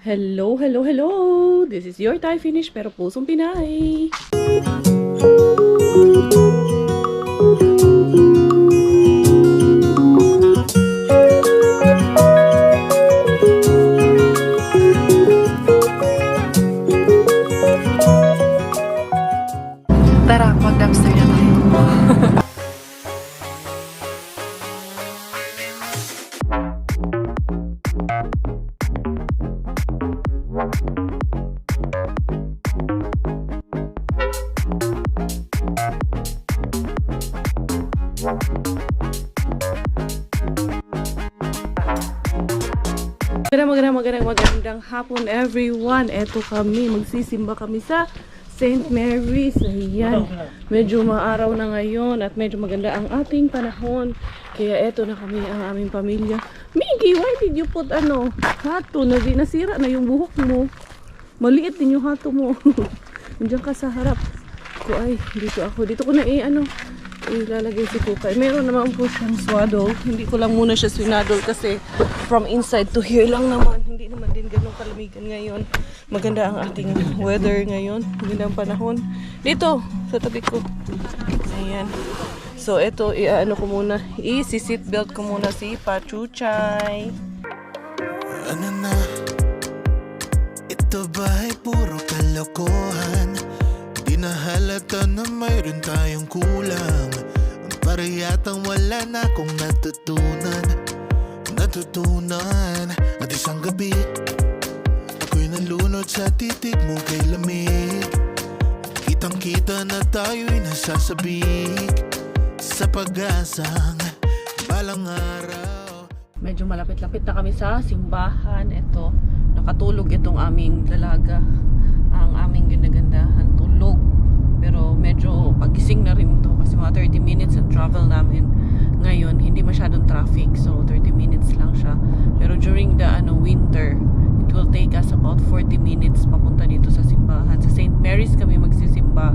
Hello, hello, hello! This is your Thai finish pero pusong Pinay. Tara, mag-dumpster na tayo. Magandang hapon everyone. Eto kami, magsisimba kami sa St. Mary's. Ayan, medyo maaraw na ngayon at medyo maganda ang ating panahon. Kaya eto na kami ang aming pamilya. Miggy, why did you put hato? Nasira na yung buhok mo. Maliit din yung hato mo. Nandiyan ka sa harap ko. Ay, dito ko na ilalagay si Kukay. Meron naman po siyang swaddle. Hindi ko lang muna siya swinaddle kasi from inside to here lang naman. Hindi naman din ganun kalamigan ngayon. Maganda ang ating weather ngayon. Maganda ang panahon. Dito, sa tabi ko. Ayan. So, ito, i-seatbelt ko muna si Pachuchay. Ano na? Ito ba ay puro kalokohan? Di na halata na mayroon tayong kulang. Para yatang wala na akong natutunan. At isang gabi ako'y nalunod sa titig mo kay lamig. Kitang kita na tayo'y nasasabik sa pag-asang balang araw. Medyo malapit-lapit na kami sa simbahan. Ito, nakatulog itong aming dalaga. Ang aming ginagandahan, tulog. Pero medyo pagising na rin to kasi mga 30 minutes ang travel namin. Ngayon, hindi masyadong traffic. So, 30 minutes lang siya. Pero during the winter, it will take us about 40 minutes papunta dito sa simbahan. Sa St. Mary's kami magsisimba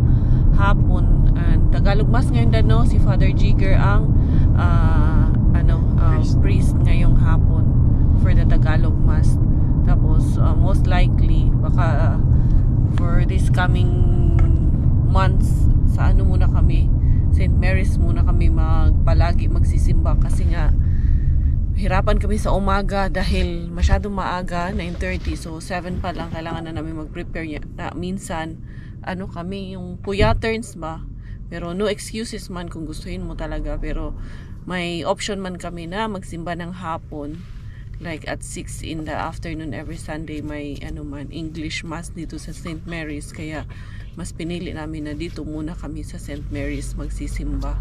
hapon. And Tagalog Mass ngayon si Father Jigger ang priest ngayong hapon for the Tagalog Mass. Tapos, most likely, baka for this coming months, sa muna kami, St. Mary's muna kami palagi magsisimba kasi nga hirapan kami sa umaga dahil masyadong maaga, 9:30, so 7 pa lang kailangan na namin mag-prepare minsan kami yung puyaterns ba, pero no excuses man kung gustuhin mo talaga, pero may option man kami na magsimba ng hapon like at 6 in the afternoon every Sunday. May English Mass dito sa St. Mary's, kaya mas pinili namin na dito muna kami sa St. Mary's magsisimba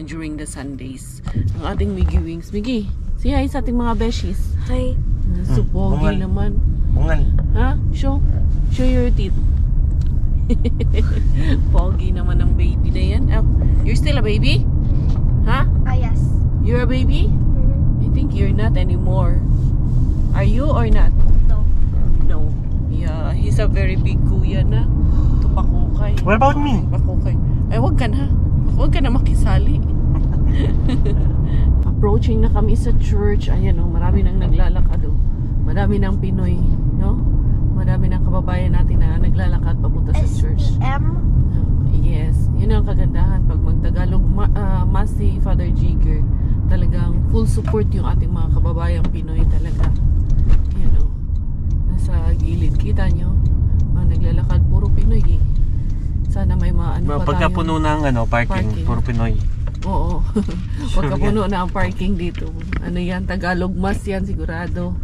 during the Sundays. Ang ating Miggy Wings. Miggy, say hi sa ating mga beshies. Hi. So pogi naman. Bungan. Ha? Show your teeth. Pogi naman ng baby na yan. Oh, you're still a baby? Ha? Yes. You're a baby? I think you're not anymore. Are you or not? No. No. Yeah, he's a very big kuya na. Ito pakukay. What about me? Pakukay. Ay, wag ka na. Wag ka na makisali. Approaching na kami sa church. Ayan marami nang naglalakad Marami nang Pinoy, no? Marami nang kababayan natin na naglalakad papunta sa church. SEM? Yes, yun ang kagandahan pag magtagalog Mass si Father Jigger. Talagang full support yung ating mga kababayang Pinoy talaga. Nasa gilid, kita nyo naglalakad, puro Pinoy Sana may pa tayo. Pagkapuno ng parking, puro Pinoy. Oo. Pagkapuno na ang parking dito. Yan, Tagalog Mass yan sigurado.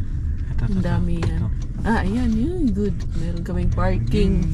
Ang dami yan. Ayan, yun, good. Meron kaming parking.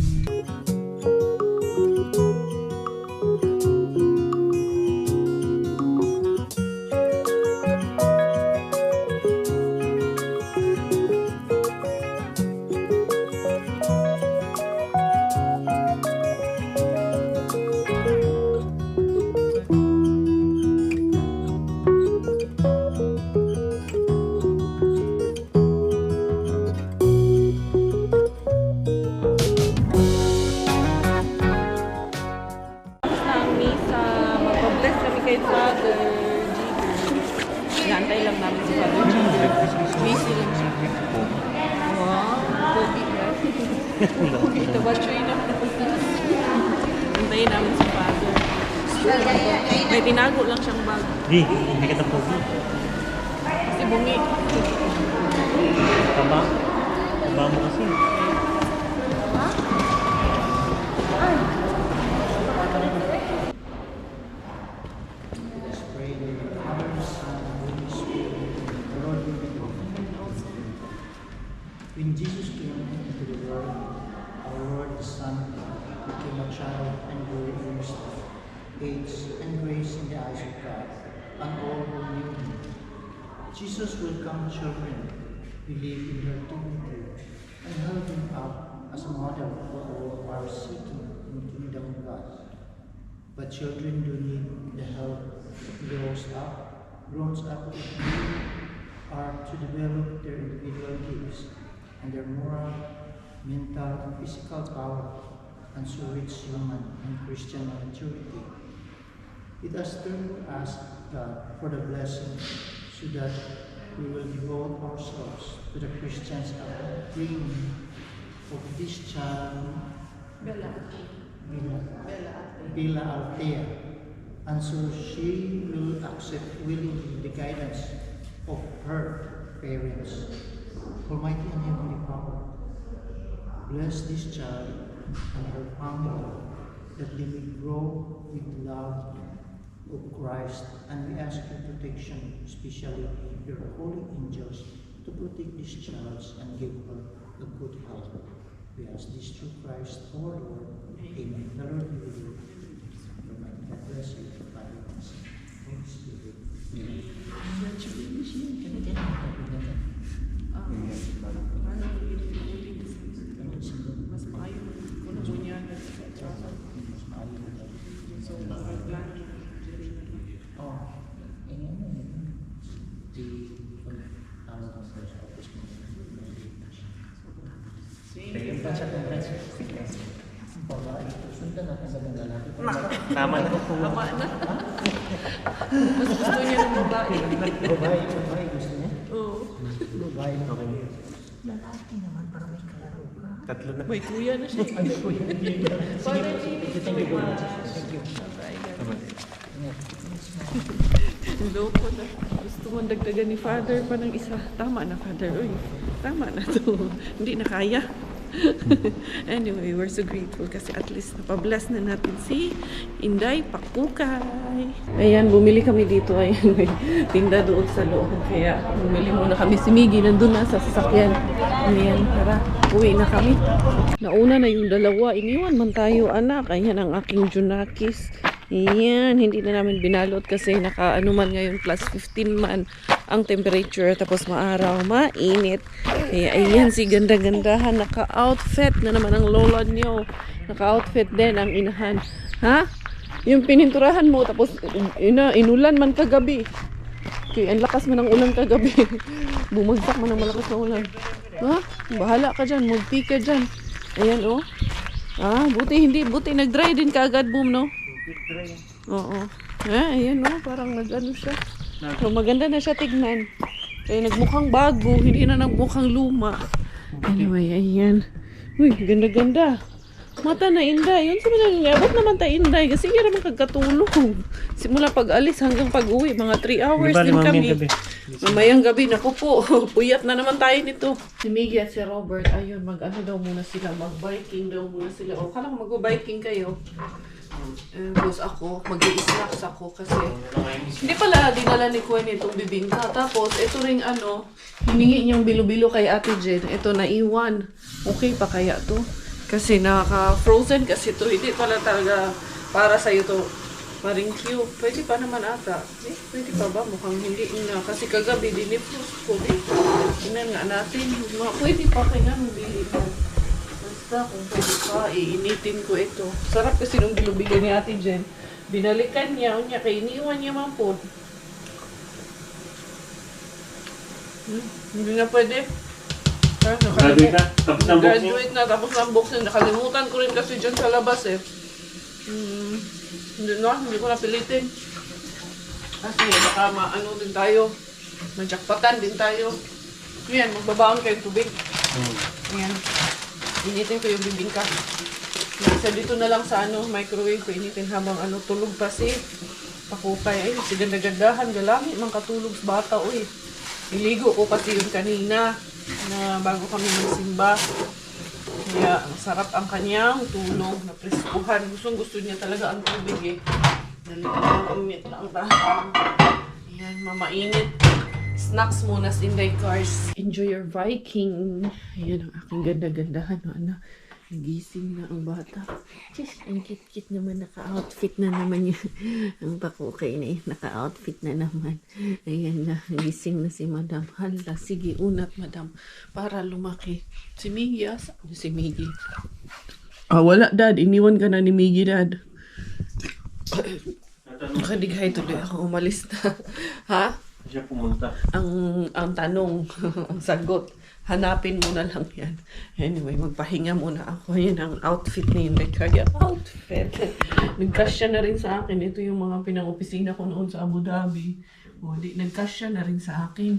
Ito ba, Choy na pupunta? Hintayin namin si Father. May tinago lang siyang bag. Hindi kita po. Kasi bungi. Taba. Taba mo kasi. When Jesus came into the world, our Lord the Son became a child and grew in wisdom, age, and grace in the eyes of God, and all who knew him. Jesus welcomed children, believed in their dignity, and held him up as a model for all who are seeking in the kingdom of God. But children do need the help of grown up with are to develop their individual gifts and their moral, mental, and physical power, and so reach human and Christian maturity. It has turned to ask God for the blessing so that we will devote ourselves to the Christian's upbringing of this child, Bella Altea, and so she will accept willingly the guidance of her parents. Almighty and Heavenly Father, bless this child and her family that they may grow with love of Christ, and we ask your protection, especially your holy angels, to protect this child and give her a good health. We ask this through Christ our Lord. Amen. The Lord be with you. Almighty God bless you, Father and Son, Holy Spirit. Mas maayo kung nabunyan na sa trabaho. So, plano. Oh, ini ano yun? Di tawag ng first office mo. Yung pa siya conference. Babae. Sundan natin sa mga lalaki. Tama na. Tama na. Mas gusto niya ng babae. Babae gusto niya? Oo. Babae. Okay. Lalaki naman para may kalaro ka. Tatlo na. May kuya na siya. Ano po yun? Sige, thank you very much. Thank you. Loko na. Gusto mo dagdagan ni Father pa ng isa. Tama na, Father. Uy, tama na to. Hindi na kaya. Anyway, we're so grateful kasi at least napabless na natin si Inday Pakukay. Ayan, bumili kami dito. Ayan, may tinda doon sa loob. Kaya bumili muna kami. Si Miggy nandun na sa sasakyan. Ayan, tara. Uwi na kami. Nauna na yung dalawa. Iniwan man tayo, anak. Ayan ang aking Junakis. Ayan, hindi na namin binalot kasi naka-ano man ngayon plus 15 man ang temperature, tapos maaraw, mainit. Kaya ayan si ganda-gandahan, naka-outfit na naman ang lola niyo. Naka-outfit din ang inahan. Ha? Yung pininturahan mo, tapos inulan man kagabi. Okay, ang lakas man ng ulan kagabi. Bumagsak man ang malakas na ulan. Ha? Bahala ka dyan, multi ka dyan. Ayan, oh. Ah, buti nag-dry din kaagad, boom, no? Oo. Ayan, no? Parang nag-ano siya. So, maganda na siya tignan. Kaya nagmukhang bago, hindi na nagmukhang luma. Anyway, ayan. Uy, ganda-ganda. Mata na Inday. Yun sa mga abot naman tayo Inday. Kasi hindi naman kagkatulong. Simula pag-alis hanggang pag-uwi. Mga 3 hours din kami. Mamayang gabi. Naku po. Puyat na naman tayo nito. Si Miggy at si Robert, ayun, mag-ano daw muna sila. Mag-biking daw muna sila. O, kala ko mag-biking kayo. Tapos ako, mag-i-snacks ako kasi hindi pala dinala ni Gwen itong bibingka. Tapos, ito ring ano, hiningi niyang bilo-bilo kay Ate Jen. Ito, naiwan. Okay pa kaya to? Kasi naka-frozen kasi to. Hindi pala talaga para sa'yo to. Paring cute. Pwede pa naman ata. Pwede pa ba? Mukhang hindi na. Kasi kagabi, dinifrost ko. Tingnan nga natin. Pwede pa kaya mabili pa. Basta kung pwede pa, iinitin ko ito. Sarap kasi nung bilo-bilo ni Ate Jen. Binalikan niya. Kaya iniwan niya man po. Hindi na pwede. Graduate na. Tapos ng box niya. Graduate na, tapos ng box niya. Nakalimutan ko rin kasi dyan sa labas eh. Hindi ko napilitin. Kasi baka maano din tayo. Majakpatan din tayo. Ayan, magbabaon kayo tubig. Ayan. Initin ko yung bibingka. Nasa dito na lang sa microwave ko. Initin habang tulog pa si Pakukay. Ay, si ganda-gandahan. Galangit mang katulog sa bata. Uy, iligo ko kasi yun kanina na bago kami magsimba. Kaya sarap ang kanyang tulog na preskuhan. Gusto niya talaga ang tubig eh. Dali lang ba? Ayan, mamainit. Snacks muna sa Inday Cars. Enjoy your Viking. Ayan ang aking ganda-gandahan. Nagising na ang bata. Just, ang cute-cute naman. Naka-outfit na naman yun. Ang Pakukay na yun. Naka-outfit na naman. Ayan na. Gising na si Madam. Hala, sige, unat Madam. Para lumaki. Si Miggy, asa? Si Miggy. Wala, Dad. Iniwan ka na ni Miggy, Dad. Nakadighay tuloy ako. Umalis na. Ha? Siya pumunta. Ang tanong, ang sagot. Hanapin mo na lang yan. Anyway, magpahinga muna ako. Yan ang outfit ni Inday. Kaya outfit. Nagkasya na rin sa akin. Ito yung mga pinang-opisina ko noon sa Abu Dhabi. Nagkasya na rin sa akin.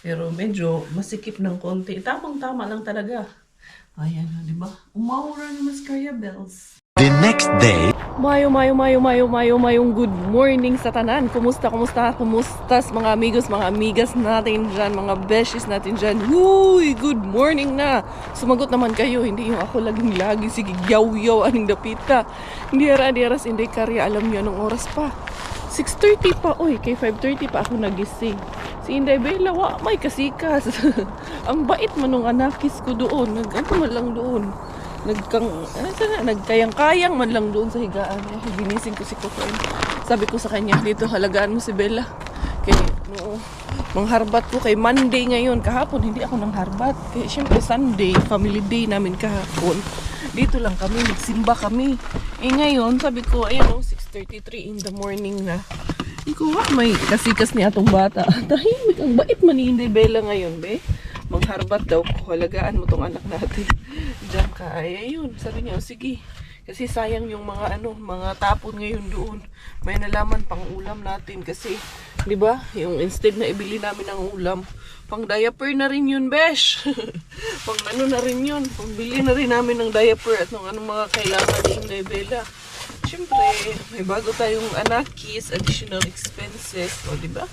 Pero medyo masikip ng konti. Tamang-tama lang talaga. Ayan na, di ba? Umawara na mas kaya bells. The next day, Mayong good morning sa tanan. Kumusta mga amigos, mga amigas natin dyan, mga beshes natin dyan. Uy, good morning na. Sumagot naman kayo, hindi yung ako lagi, sige, yaw, aning dapita. Hindi aras, hindi karya, alam niyo anong oras pa. 6:30 pa, oy, kay 5:30 pa ako nagising. Si Inday Bella, may kasikas. Ang bait man nung anakis ko doon, man lang doon. Nagkayang-kayang man lang doon sa higaan. Ginising ko si Kukoy. Sabi ko sa kanya, dito halagaan mo si Bella. Kaya, mangharbat ko kay Monday ngayon. Kahapon, hindi ako nang harbat. Kaya, syempre, Sunday, family day namin kahapon. Dito lang kami, nagsimba kami. Ngayon, sabi ko, 6:33 in the morning na. May kasikas ni atong bata. Tahimik, ang bait man ni Inday Bella ngayon, be. Mangharbat daw ko, halagaan mo tong anak natin. Diyan ka, ayun. Sabi niya, sige. Kasi sayang yung mga mga tapon ngayon doon. May nalaman pang ulam natin kasi, di ba? Yung instead na ibili namin ng ulam, pang diaper na rin yun, besh. Pang na rin yun. Pang bili na rin namin ng diaper at ng mga kailangan ni Inday Bella. Siyempre, may bago tayong anakis, additional expenses, o di ba?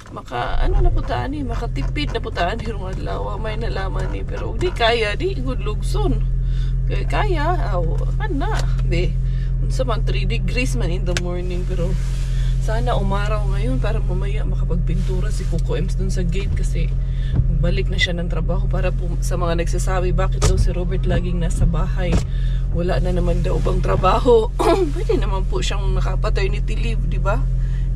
Makatipid na putaan hirong adlaw, may nalaman ni, pero di kaya, di good lugson. Kaya, be. Unsa man 3 degrees man in the morning, pero sana umaraw ngayon para mamaya makapagpintura si Coco Ems dun sa gate kasi balik na siya ng trabaho. Para po sa mga nagsasabi bakit daw si Robert laging nasa bahay, wala na naman daw bang trabaho. Pwede naman po siyang naka-paternity leave, di ba?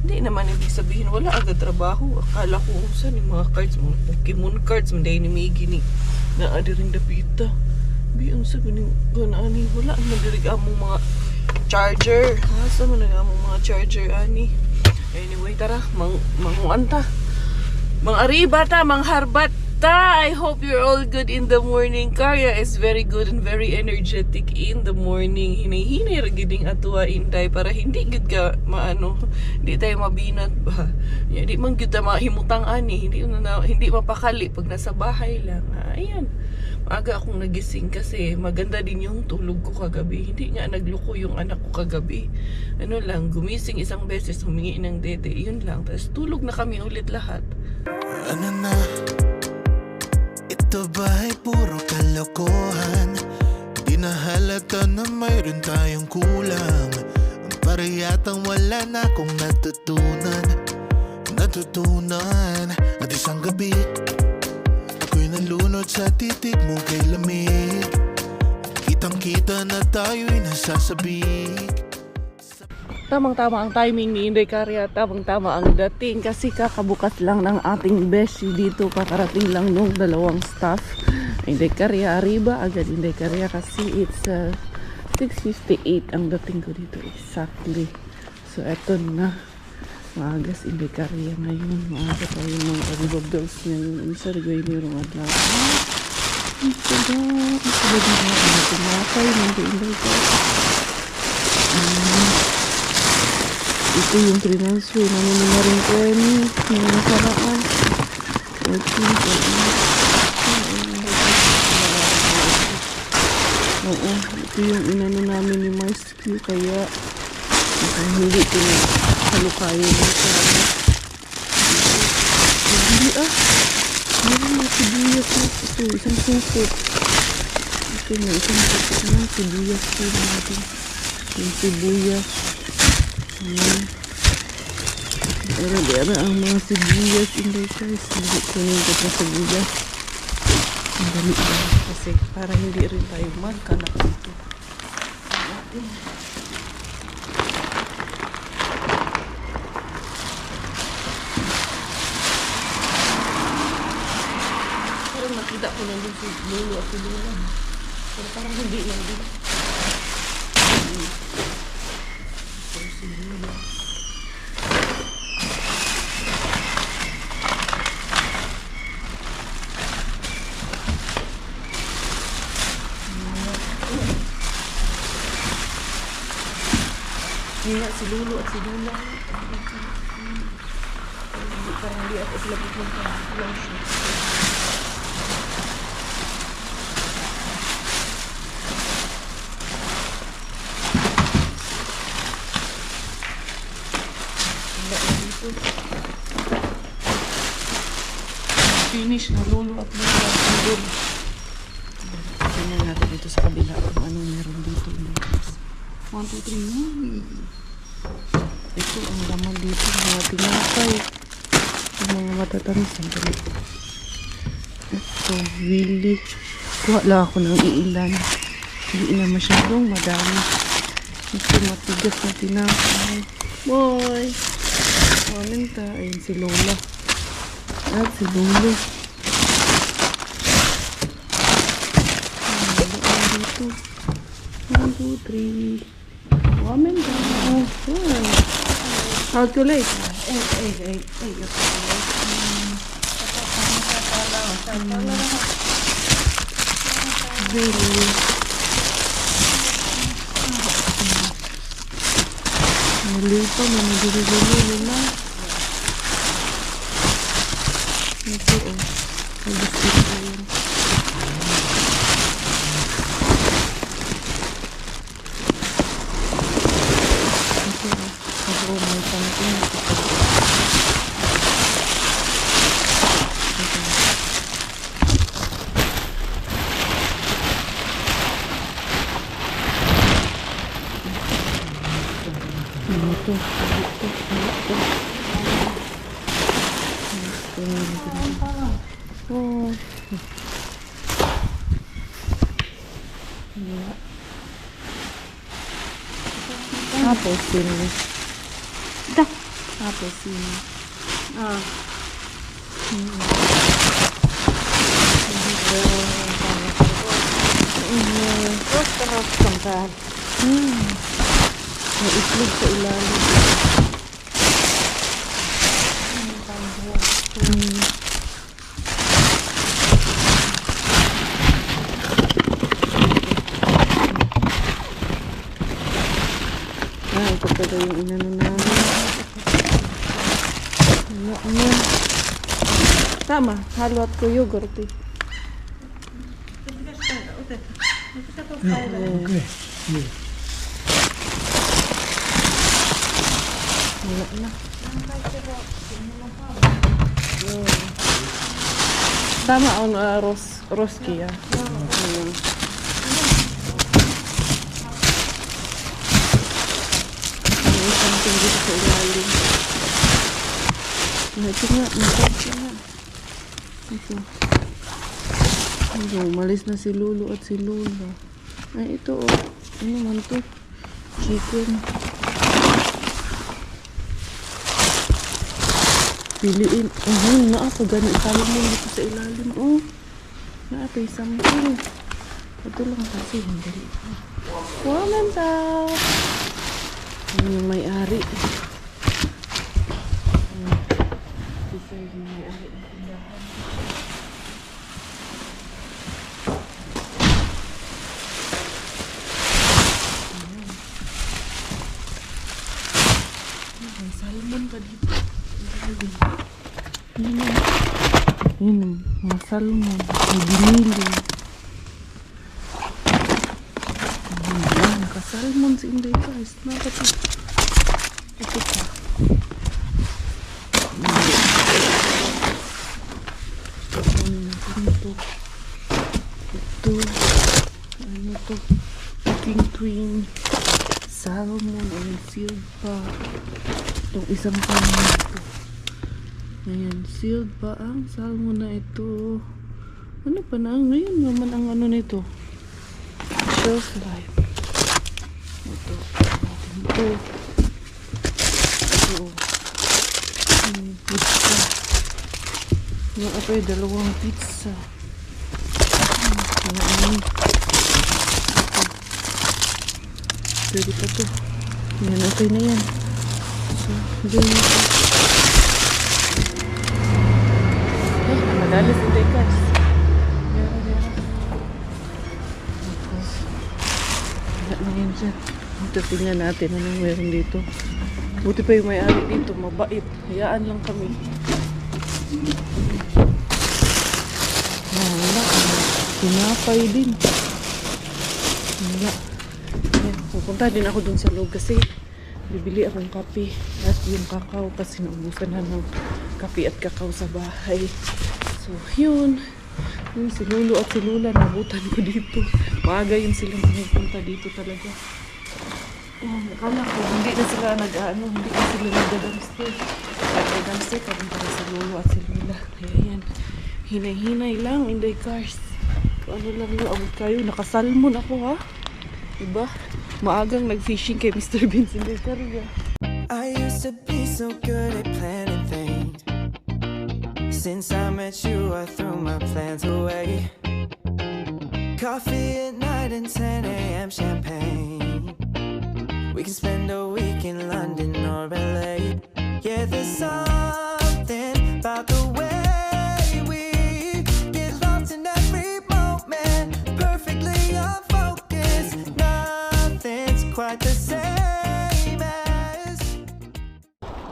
Hindi naman ibig sabihin wala agad trabaho. Akala ko saan yung mga cards, mga Pokemon cards, manday ni Miggy ni naadi ring dapita. Biyang sa ganing ganani, wala ang nadirig among mga charger. Asa man nga among mga charger ani. Anyway, tara, manguanta. Mang-ariba ta, mangharbat ta. I hope you're all good in the morning. Karya is very good and very energetic in the morning. Hinay-hinay ragiding atuwa Inday para hindi gud ka hindi tayo mabinat ba. Hindi man gud ta mahimutang ani, hindi mapakali pag nasa bahay lang. Ayan. Maaga akong nagising kasi maganda din yung tulog ko kagabi. Hindi nga nagluko yung anak ko kagabi. Gumising isang beses, humingi ng dede. Yun lang. Tapos tulog na kami ulit lahat. ano na? Ito ba ay puro kalokohan? Di na halata na mayroon tayong kulang. Para yatang wala na akong natutunan at isang gabi ako'y nalunod sa titig mo kay lamig. Kitang-kita na tayo'y nasasabik. Tamang-tama ang timing ni Inday Karya. Tamang-tama ang dating kasi kakabukas lang ng ating beshi dito. Kakarating lang nung 2 staff. Inday Karya, arriba agad Inday Karya kasi it's 6:58 ang dating ko dito exactly. So eto na, maagas Inday Karya ngayon. Maaga tayo mga arriba girls ngayon. Isa rigay mayroong adlaw. Isa ba tumakay Inday Karya. Ito yung transfer namin na rin ko yung nasaraan. Oo, ito yung inano namin ni Mars Q, kaya hindi ko na halukayin ito. Hindi meron na sibuyas na ito, isang supot. Ito na, isang supot na sibuyas po natin. Yung sibuyas. Ayan. Dara ang mga sibuyas, hindi guys. Hindi kunin ko sa sibuyas. Ang dali ba? Kasi para hindi rin tayo magkanak dito. Pero nakita ko lang din si Lolo at si Lola. Pero parang hindi lang din. Pero si Lola. Kaya si Lolo at si Lola. Parang hindi ako sila pupunta. Lang siya. Finish na Lolo at Lola. Tingnan natin dito sa kabila kung ano meron dito. 1, 2, 3. Ito ang laman dito. Mga tinapay. Mga matatamis. Sandali. Ito, Willy. Kuha lang ako ng iilan. Hindi na masyadong madami. Ito matigas na tinapay. Boy! Maminta. Ayun si Lola. At si Lolo. Ano dito? 1, 2, 3. Woman down. Calculate. 8. Really? Mali pa, managiri-gili na. Ito oh. Pag-isip ko yun. Tapos sini. Dah. Tapos sini. Terus bentar. May itlog sa ilalim. Ito pala yung inano namin. Ano? Tama, halot ko yogurt eh. Okay. Wala na. Tama on roski ya. Isang tinggi sa ilalim. Ito nga. Ito. Umalis na si Lolo at si Lola. Ay, ito oh. Ano man to? Chicken. Piliin. Naapa gani. Tawag mo dito sa ilalim. Oh. Naapa isang ito. Ito lang kasi. Hindi. Woman daw. Ano yung may-ari? Isa yung may-ari ng tindahan. May salmon ka dito. Yun, mga salmon. May binili. Salmon si Inday guys. Nakapit. Ito pa. Ito. Ano to? Twin. Salmon. Ayan, sealed pa. Itong isang salmon ito. Ayan, sealed pa ang salmon na ito. Ano pa na? Ngayon naman ang ano nito. Shelf life. Ito. Ito. Pizza. Yung ito ay 2 pizza. Ayan. Pwede pa to. Yan, okay na yan. So, gawin ito. Madalas hindi guys. Yara. Tapos, wala na yan dyan. Ito, tingnan natin anong meron dito. Buti pa yung may-ari dito, mabait. Hayaan lang kami. Wala. Tinapay din. Wala. Ayan, pupunta din ako dun sa loob kasi bibili akong kape at yung kakao kasi naubusan na ng kape at kakao sa bahay. So, yun. Yung si Lolo at si Lola, nabutan ko dito. Maaga yun sila pumunta dito talaga. Oh, akala ko, hindi na sila hindi na sila nag-dumpster. Nag-dumpster, papunta na si Lolo at si Lola. Kaya yan, hinay-hinay lang, Inday cars. Ano lang yung abot kayo, nakasalmon ako ha. Diba? Maagang nag-fishing kay Mr. Bean si Inday Caria. I used to be so good at planning things. Since I met you, I threw my plans away. Coffee at night and 10 a.m. champagne. We can spend a week in London or LA. Yeah, there's something about the way we get lost in every moment. Perfectly unfocused. Nothing's quite the same as.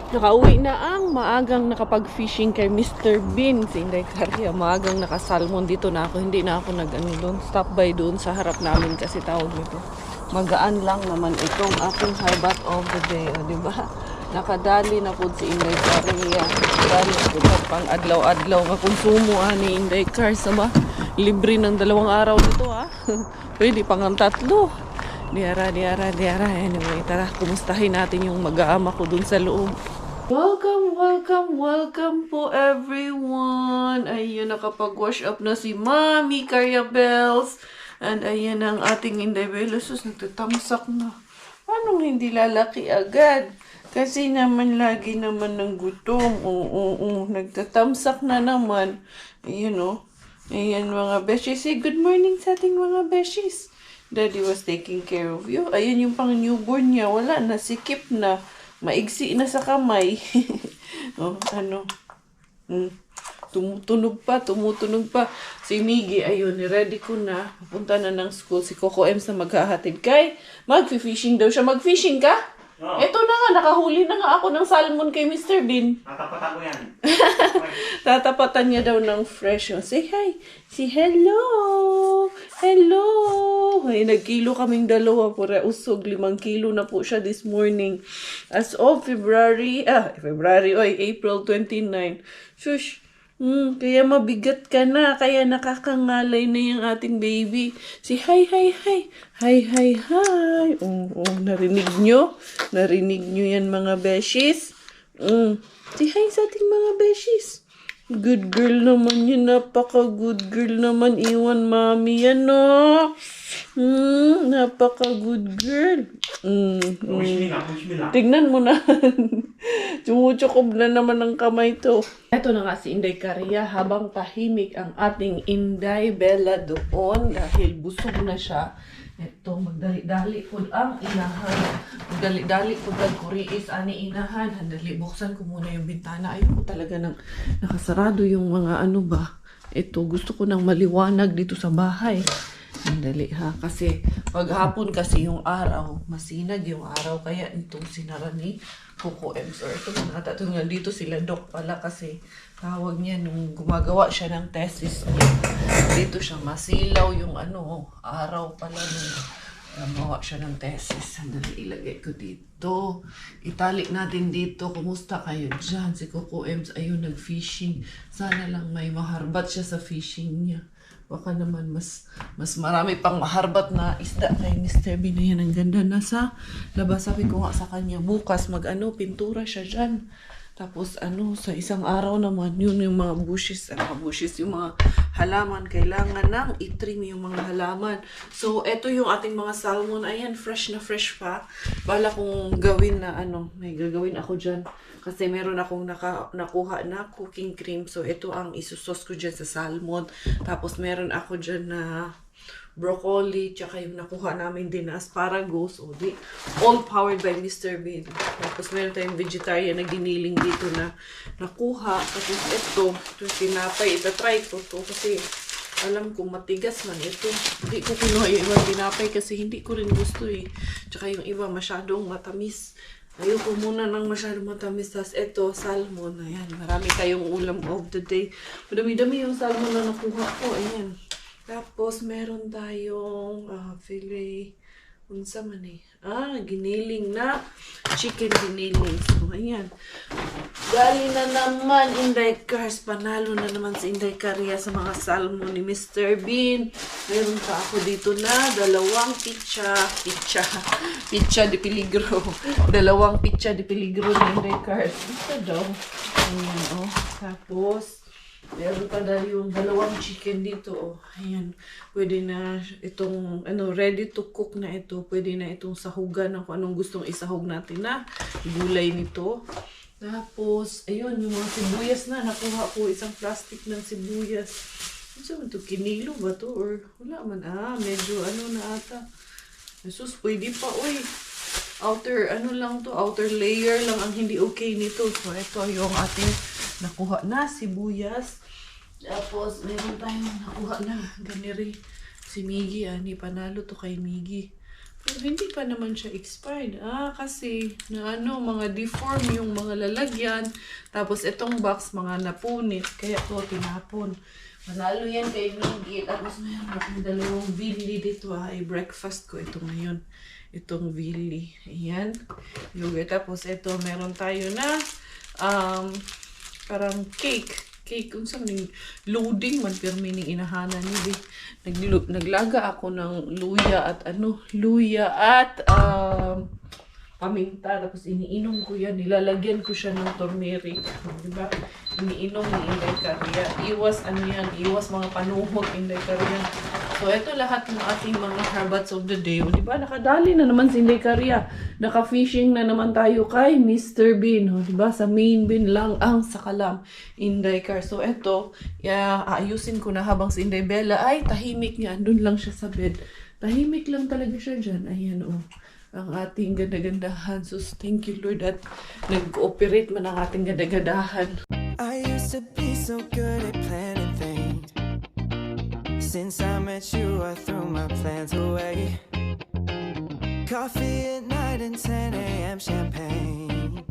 Nakauwi na ang maagang nakapag-fishing kay Mr. Bean si Inday Caria. Maagang nakasalmon dito na ako. Hindi na ako doon. Stop by doon sa harap namin kasi tawag nito. Magaan lang naman itong aking highbat of the day. O, diba? Nakadali na po si Inday Caria. Dali po na pang adlaw-adlaw nga konsumo ni Inday Car. Ba? Libre ng 2 araw dito ha. Pwede pang ang 3. Diara. Anyway, tara, kumustahin natin yung mag-aama ko dun sa loob. Welcome po everyone. Ayun, nakapag-wash up na si Mami Caria Bells. And ayan ang ating Inday Belosus, nagtatamsak na. Anong hindi lalaki agad? Kasi naman lagi naman ng gutom. Oo, nagtatamsak na naman. Ayan o. Ayan mga beshies. Say good morning sa ating mga beshies. Daddy was taking care of you. Ayan yung pang newborn niya. Wala na, sikip na. Maigsi na sa kamay. Oh, ano? Tumutunog pa. Si Miggy, ayun, ready ko na. Pupunta na ng school. Si Coco Ems na maghahatid kay. Mag-fishing daw siya. Mag-fishing ka? Oo. Ito na nga, nakahuli na nga ako ng salmon kay Mr. Bean. Tatapatan ko yan. Tatapatan niya daw ng fresh. Oh, say hi. Say hello. Ay, nagkilo kaming 2. Pura usog. 5 kilo na po siya this morning. As of April 29. Shush. Kaya mabigat ka na. Kaya nakakangalay na yung ating baby. Si hi. Hi. Oh, narinig nyo? Narinig nyo yan mga beshies? Si hi sa ating mga beshies. Good girl naman yun. Napaka-good girl naman. Iwan mami yan, no? Napaka-good girl. Push me lang. Tignan mo na. Tumutukob na naman ng kamay to. Ito na nga si Inday Caria habang tahimik ang ating Inday Bella doon dahil busog na siya. Ito, magdali-dali po ang inahan. Magdali-dali po ang kuriis ani inahan. Handali, buksan ko muna yung bintana. Ayoko talaga ng nakasarado yung mga ano ba. Ito, gusto ko ng maliwanag dito sa bahay. Handali ha, kasi paghapon kasi yung araw, masinag yung araw, kaya itong sinara ni Coco Ems. Or ito mga tatungan dito sila Doc pala kasi tawag niya nung gumagawa siya ng thesis niya. Dito siya masilaw yung araw pala nung Gumawa siya ng thesis. Sandali, ilagay ko dito. Italik natin dito. Kumusta kayo dyan? Si Coco Ems ayun nag-fishing. Sana lang may maharbat siya sa fishing niya. Baka naman mas marami pang maharbat na isda kay Mr. Bean. Ayan, ang ganda na sa labas. Sabi ko nga sa kanya, bukas pintura siya dyan. Tapos sa isang araw naman, yun yung mga bushes, yung mga halaman. Kailangan nang itrim yung mga halaman. So, eto yung ating mga salmon. Ayan, fresh na fresh pa. Bala kong gawin na may gagawin ako dyan. Kasi meron akong nakuha na cooking cream. So, ito ang isusos ko dyan sa salmon. Tapos, meron ako dyan na broccoli, tsaka yung nakuha namin din na asparagus, all powered by Mr. Bean. Tapos meron tayong vegetarian na giniling dito na nakuha. Tapos ito tinapay, itatry ko to kasi alam ko matigas man ito. Hindi ko kinuha yung ibang tinapay kasi hindi ko rin gusto Tsaka yung iba masyadong matamis. Ayoko muna ng masyadong matamis. Tapos ito, salmon. Ayan, marami tayong ulam of the day. Madami-dami yung salmon na nakuha ko. Ayan. Tapos, meron tayong filet. Unsa man giniling na chicken giniling. So, ayan. Gali na naman, Inday Cars. Panalo na naman si Inday Caria sa mga salmon ni Mr. Bean. Meron pa ako dito na dalawang pizza di peligro. Dalawang pizza di peligro ni Inday Cars. Ito daw. Ayan, Tapos, meron pa yung dalawang chicken dito, Ayan. Pwede na itong, ready to cook na ito. Pwede na itong sahugan kung anong gustong isahog natin na gulay nito. Tapos, ayun, yung mga sibuyas na. Nakuha ko isang plastic ng sibuyas. Ano ito? Kinilo ba to? Or wala man. Medyo na ata. Jesus, pwede pa, outer layer lang ang hindi okay nito. So, ito yung ating nakuha na sibuyas. Tapos, meron tayong nakuha na ganiri. Si Miggy, panalo to kay Miggy. Pero hindi pa naman siya expired. Kasi mga deform yung mga lalagyan. Tapos, itong box, mga napunit. Kaya to tinapon. Panalo yan kay Miggy. Tapos, meron akong dalawang Villi dito. Breakfast ko ito ngayon. Itong Villi. Ayan. Yogurt. Tapos, ito, meron tayo na parang cake kung saan loading man pero mining inahanan ni naglaga ako ng luya at paminta tapos iniinom ko yan, nilalagyan ko siya ng turmeric, diba? Iniinom ni Inday Caria. Iwas mga panuhot Inday Caria. So, ito lahat ng ating mga herbats of the day. Diba? Nakadali na naman si Inday Caria. Naka-fishing na naman tayo kay Mr. Bean. Diba? Sa main bin lang ang sakalam Inday Car. So, ito, aayusin ko na habang si Inday Bella ay tahimik niya. Andun lang siya sa bed. Tahimik lang talaga siya dyan. Ayan, ang ating ganda-gandahan. So, thank you, Lord, at nag-ooperate man ang ating ganda-gandahan. I used to be so good at planning things. Since I met you, I threw my plans away. Coffee at night and 10 a.m. champagne.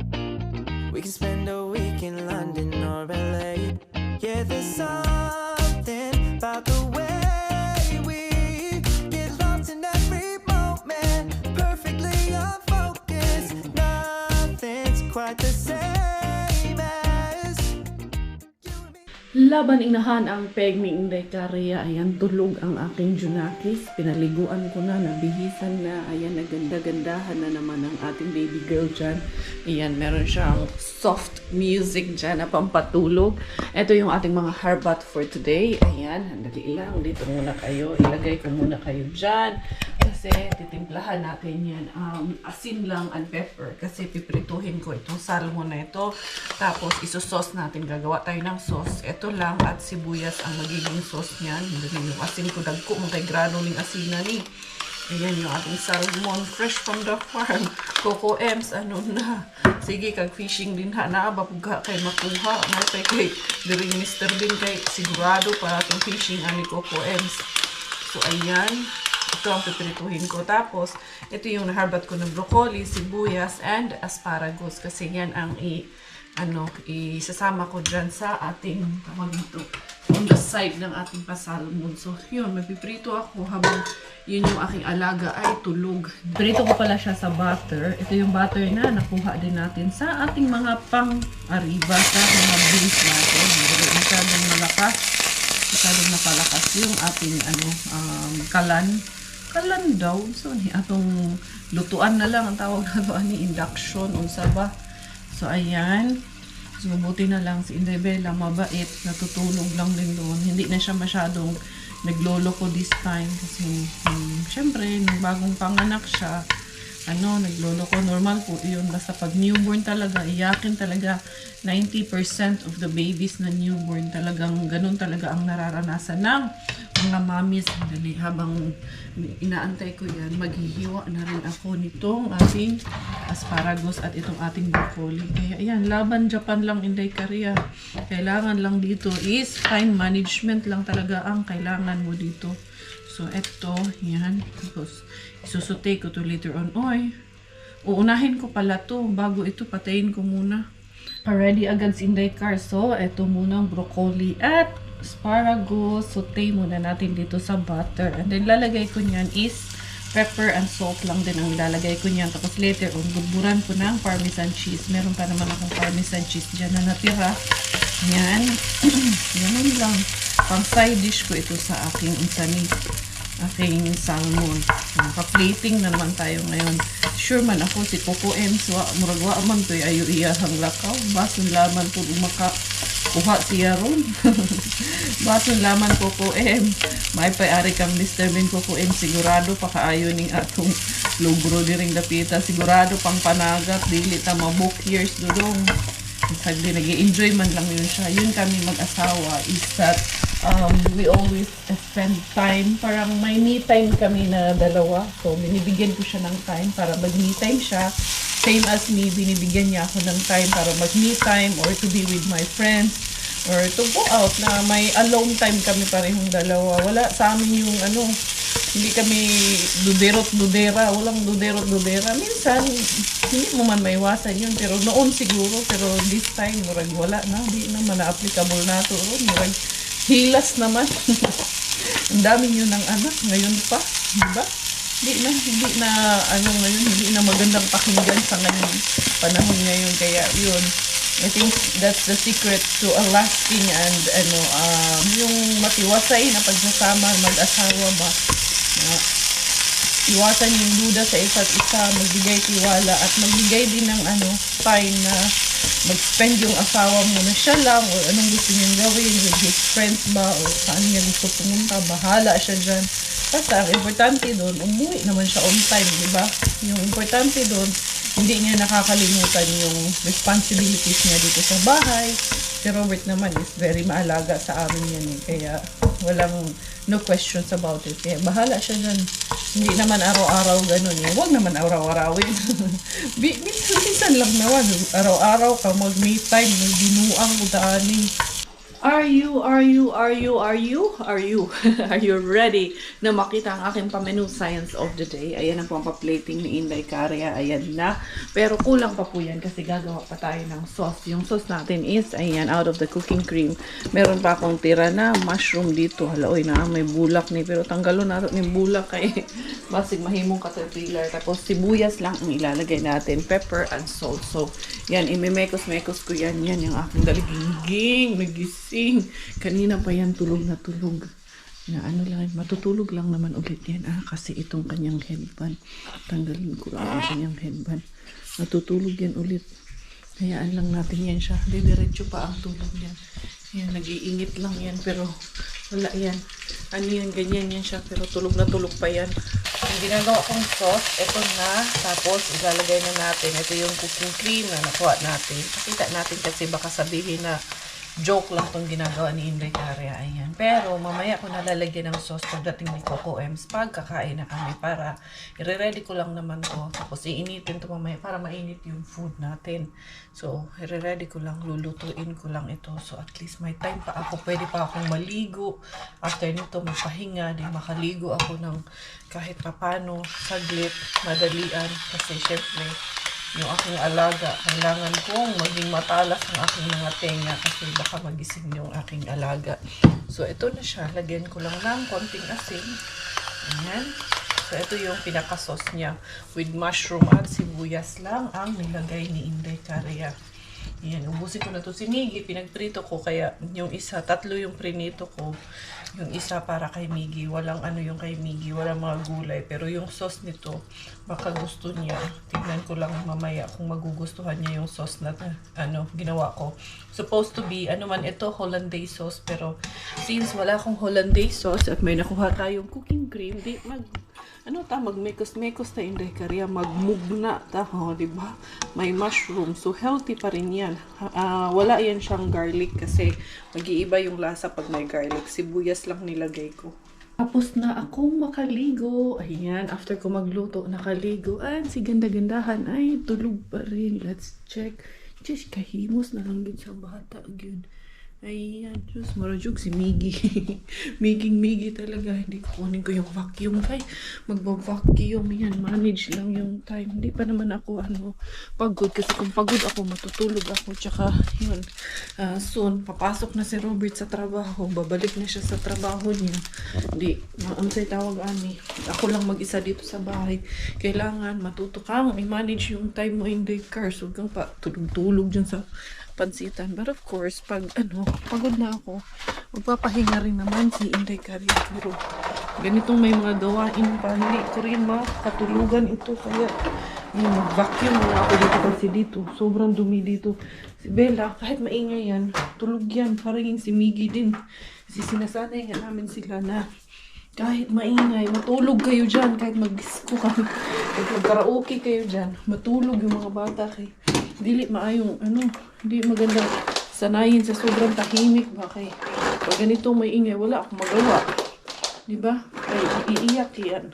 We can spend a week in London or LA. Yeah, there's something about the way we get lost in every moment. Perfectly unfocused. Nothing's quite the same as you and me. Laban inahan ang peg ni Inday Caria. Ayan, tulog ang aking Junakis. Pinaliguan ko na, nabihisan na. Ayan, naganda-gandahan na naman ang ating baby girl dyan. Ayan, meron siyang soft music dyan na pampatulog. Ito yung ating mga herbat for today. Ayan, handali lang. Dito muna kayo. Ilagay ko muna kayo dyan. Kasi titimplahan natin yan. Asin lang and pepper. Kasi piprituhin ko itong salmon na ito. Tapos isosos natin. Gagawa tayo ng sauce. Ito lang at sibuyas ang magiging sauce niyan. Hindi yung asin ko. Dagko mong kay grano ng asina ni. Ayan yung ating salmon. Fresh from the farm. Coco Ems, na. Sige, kag-fishing din na. Bapuga kay makuha. Natay kay Diri Mr. Bean kay sigurado para itong fishing ani Coco Ems. So, ayan. Ito ang pipirituhin ko. Tapos, ito yung naharbat ko ng broccoli, sibuyas, and asparagus. Kasi yan ang isasama ko dyan sa ating, tawag ito, on the side ng ating pasalmon. So, yun, magpiprito ako habang Yun yung aking alaga ay tulog. Prito ko pala siya sa butter. Ito yung butter na nakuha din natin sa ating mga pang-ariba sa mga beans natin. Masyadong malakas. Masyadong napalakas yung ating kalan. Kalan daw. So, atong lutuan na lang ang tawag na ito. Induction. Unsa ba? So, ayan. So, buti na lang si Inday Bella, mabait, natutulog lang din doon. Hindi na siya masyadong naglolo ko this time kasi syempre, nung bagong panganak siya, naglolo ko. Normal po yun. Basta pag newborn talaga, iyakin talaga 90% of the babies na newborn talagang ganun talaga ang nararanasan ng mga mommies. Dali, habang inaantay ko yan, maghihiwa na rin ako nitong ating asparagus at itong ating broccoli. Kaya ayan, laban Japan lang, Inday Korea. Kailangan lang dito is time management lang talaga ang kailangan mo dito. So, eto, yan. Tapos, isusute ko to later on. Oy, uunahin ko pala to. Bago ito, patayin ko muna. Ready agad si Inday Car. So, eto muna ang broccoli at asparagus. Saute muna natin dito sa butter. And then, lalagay ko niyan is pepper and salt lang din ang ilalagay ko niyan. Tapos, later on, buburan ko ng parmesan cheese. Meron pa naman akong parmesan cheese dyan na natira. Yan. Yan lang. Pang side dish ko ito sa aking aking salmon. Naka-plating na naman tayo ngayon. Sure man ako si Coco Ems muragwa man to ayo iyahang lakaw. Bason laman po kuha siya ron. Bason laman Coco Ems. May pay-ari kang Mr. Ben Coco Ems. Sigurado pa kaayo ning atong lubro diring dapita. Sigurado pang panagat. Dili ta mabuk years dudong. Sagdi nag-i-enjoy man lang yun siya. Yun kami mag-asawa is that we always spend time. Parang may me time kami na dalawa. So, binibigyan ko siya ng time para mag-me time siya. Same as me, binibigyan niya ako ng time para mag-me time or to be with my friends or to go out na may alone time kami parehong dalawa. Wala sa amin yung hindi kami duderot-dudera. Walang duderot-dudera. Minsan, hindi mo man maiwasan yun. Pero noon siguro. Pero this time, murag wala na. Hindi naman na-applicable na ito. Murag hilas naman. Ang dami nyo ng anak. Ngayon pa. Diba? Hindi na magandang pakinggan sa ngayon. Panahon ngayon. Kaya yun. I think that's the secret to a lasting and yung matiwasay na pagsasama mag-asawa ba. Iwasan yung duda sa isa't isa, magbigay tiwala at magbigay din ng time na mag-spend yung asawa mo na siya lang o anong gusto niyang gawin with his friends ba o saan niya gusto pumunta, bahala siya dyan. Basta ang importante doon, umuwi naman siya on time, di ba? Yung importante doon, hindi niya nakakalimutan yung responsibilities niya dito sa bahay. Si Robert naman is very maalaga sa amin yan eh. Kaya no questions about it. Kaya bahala siya dyan. Hindi naman araw-araw ganun eh. Huwag naman araw-arawin. Minsan lang naman. Araw-araw ka mag-me time. Magbinuang udaanin. Are you ready na makita ang aking pamenu science of the day? Ayan ang pampaplating ni Inday Korea. Ayan na. Pero kulang pa po yan kasi gagawa pa tayo ng sauce. Yung sauce natin is, ayan, out of the cooking cream. Meron pa akong tira na mushroom dito. Halaoy na, may bulak ni. Pero tanggalon natin yung bulak kay basig mahimong caterpillar. Tapos sibuyas lang ang ilalagay natin. Pepper and salt. So, yan, imimekos-mekos ko yan. Yan yung aking daliging. Nagising. Kanina pa yan tulog na tulog. Na matutulog lang naman ulit yan. Kasi itong kanyang headband. Tanggalin ko lang ang kanyang headband. Natutulog yan ulit. Hayaan lang natin yan siya. Didiretso pa ang tulog yan. Yan, nag-iingit lang yan. Pero wala yan. Ganyan yan siya. Pero tulog na tulog pa yan. Ang ginagawa kong sauce, ito na. Tapos, ilalagay na natin. Ito yung cooking cream na nakuha natin. Pakita natin kasi baka sabihin na joke lang itong ginagawa ni Inday Korea. Ayan. Pero, mamaya ko nalalagyan ng sauce pagdating ni Coco Ems. Pagkakain na kami para i-ready ko lang naman to. Tapos, iinitin to mamaya para mainit yung food natin. So, i-ready ko lang. Lulutuin ko lang ito. So, at least may time pa ako. Pwede pa akong maligo. After nito, magpahinga. Di makaligo ako ng kahit papano. Saglit. Madalian. Kasi, syempre, yung aking alaga, kailangan kong maging matalas ang aking mga tenga kasi baka magising yung aking alaga. So, ito na siya. Lagyan ko lang ng konting asin. Ayan. So, ito yung pinaka-sauce niya. With mushroom at sibuyas lang ang nilagay ni Inday Caria. Yan, ubusin ko na to. Si Miggy, pinagprito ko. Kaya yung isa, 3 yung prinito ko. Yung isa para kay Miggy. Walang ano yung kay Miggy. Walang mga gulay. Pero yung sauce nito, baka gusto niya. Tignan ko lang mamaya kung magugustuhan niya yung sauce na ginawa ko. Supposed to be, ano man ito, Hollandaise sauce. Pero since wala akong Hollandaise sauce at may nakuha tayong cooking cream, di magmekos-mekos ta Inday Caria, magmugna ta, diba? May mushroom, so healthy pa rin yan. Wala yan siyang garlic kasi mag-iiba yung lasa pag may garlic. Sibuyas lang nilagay ko. Tapos na akong makaligo. Ayan, after ko magluto, nakaligo. Ay, si ganda-gandahan. Ay, tulog pa rin. Let's check. Diyos, kahimos na lang yun sa bata. Yun. Ayan, Diyos, marajog si Miggy. Miggy talaga. Hindi ko kunin ko yung vacuum. Kay, magbabacuum yan. Manage lang yung time. Hindi pa naman ako, pagod. Kasi kung pagod ako, matutulog ako. Tsaka, yun, soon, papasok na si Robert sa trabaho. Babalik na siya sa trabaho niya. Hindi, maansay tawag, Ani. Ako lang mag-isa dito sa bahay. Kailangan matuto kang i-manage yung time mo in the car. So, kang pa, tulog-tulog dyan sa pansitan. But of course, pag pagod na ako, magpapahinga rin naman si Inday Caria. Pero ganitong may mga gawain pa, hindi ko rin makatulugan ito. Kaya mag-vacuum na ako dito kasi dito. Sobrang dumi dito. Si Bella, kahit maingay yan, tulog yan. Parang si Miggy din. Kasi sinasanay nga namin sila na kahit maingay, matulog kayo dyan. Kahit mag-disco kami, kahit mag-karaoke kayo dyan, matulog yung mga bata kay dili maayong hindi maganda sanayin sa sobrang tahimik ba kay pag ganito may ingay wala akong magawa, di ba? Kay iiyak yan.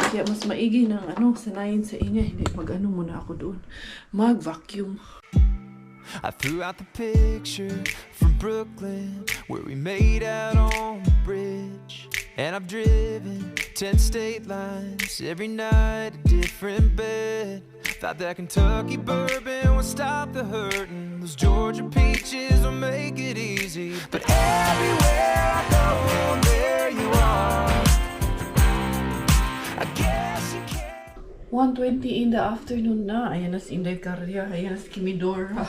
Kaya mas maigi ng sanayin sa ingay. Hindi muna ako doon mag-vacuum. I threw out the picture from Brooklyn where we made out on the bridge. And I've driven 10 state lines, every night a different bed. Thought that Kentucky bourbon would stop the hurting, those Georgia peaches will make it easy. But everywhere I go, there you are. I guess you can't. 1:20 in the afternoon na. Ayan na si Inday Caria. Ayan na si Kimidora.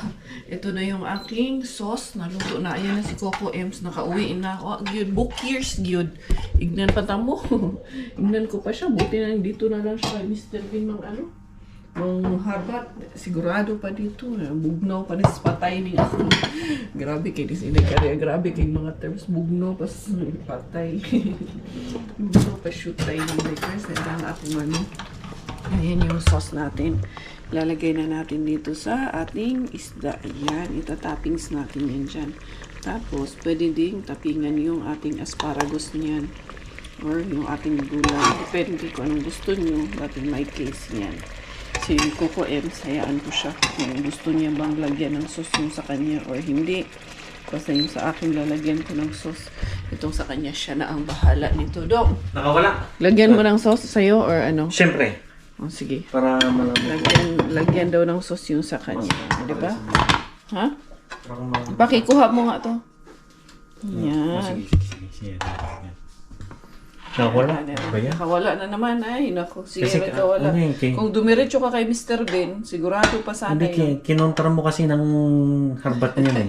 Ito na yung aking sauce. Naluto na. Ayan na si Coco Ems. Nakauwi na ako. Book years, gyud. Ignan pa tamo. Ignan ko pa siya. Buti na dito na lang siya. Mr. Bean mga harbat. Sigurado pa dito. Bugnaw pa rin. Patay ni ako. Grabe kay si Inday Caria. Grabe kay mga terms. Bugnaw pa patay. Bugnaw pa shoot tayo ni Inday Caria. Sa ating ayan yung sauce natin. Lalagay na natin dito sa ating isda. Ayan, itatoppings natin yan dyan. Tapos, pwede ding tapingan yung ating asparagus niyan. Or yung ating gulay. Depende kung anong gusto nyo. But in my case, yan. Si Coco Ems, hayaan ko siya. Kung gusto niya bang lagyan ng sauce yung sa kanya or hindi. Basta yung sa akin lalagyan ko ng sauce. Itong sa kanya, siya na ang bahala nito. Dok, Nakawala. lagyan mo ng sauce sa'yo or ano? Siyempre. Oh, sige. Para malaman. Lagyan daw ng sauce yung sa kanya. Di ba? Ha? Para malaman. Pakikuha mo nga to. Yan. Sige. Nakawala. Ba yan? Nakawala na naman. Ay, naku. Sige, Kasi, nagkawala. Kung dumiretso ka kay Mr. Ben, sigurado pa sana Hindi, kinontra mo kasi ng harbat niya eh.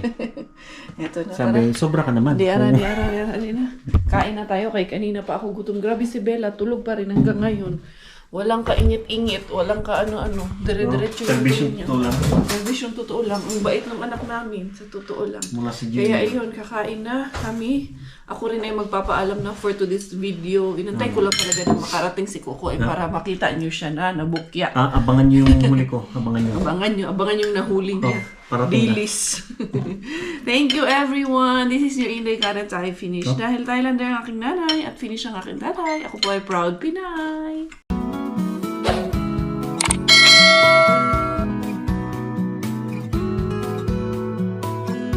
Ito na. Sabi, sobra ka naman. Di ara. Kain na tayo kay kanina pa ako gutom. Grabe si Bella, tulog pa rin hanggang ngayon. Walang kaingit-ingit, walang ka-ano-ano. Dire-diretso yung Servisyon niya. totoo lang. Servisyon totoo lang. Ang bait ng anak namin, sa totoo lang. Mula si Jimmy. Kaya ayun, kakain na kami. Ako rin ay magpapaalam na for today's video. Inantay ko lang talaga na makarating si Coco para makita niyo siya na nabukya. Abangan niyo yung huli ko. Abangan niyo yung nahuli niya. parating na. Dilis. Thank you everyone. This is your Inday Caria tayo finish. Dahil Thailander ang aking nanay at finish ang aking tatay. Ako po ay proud Pinay.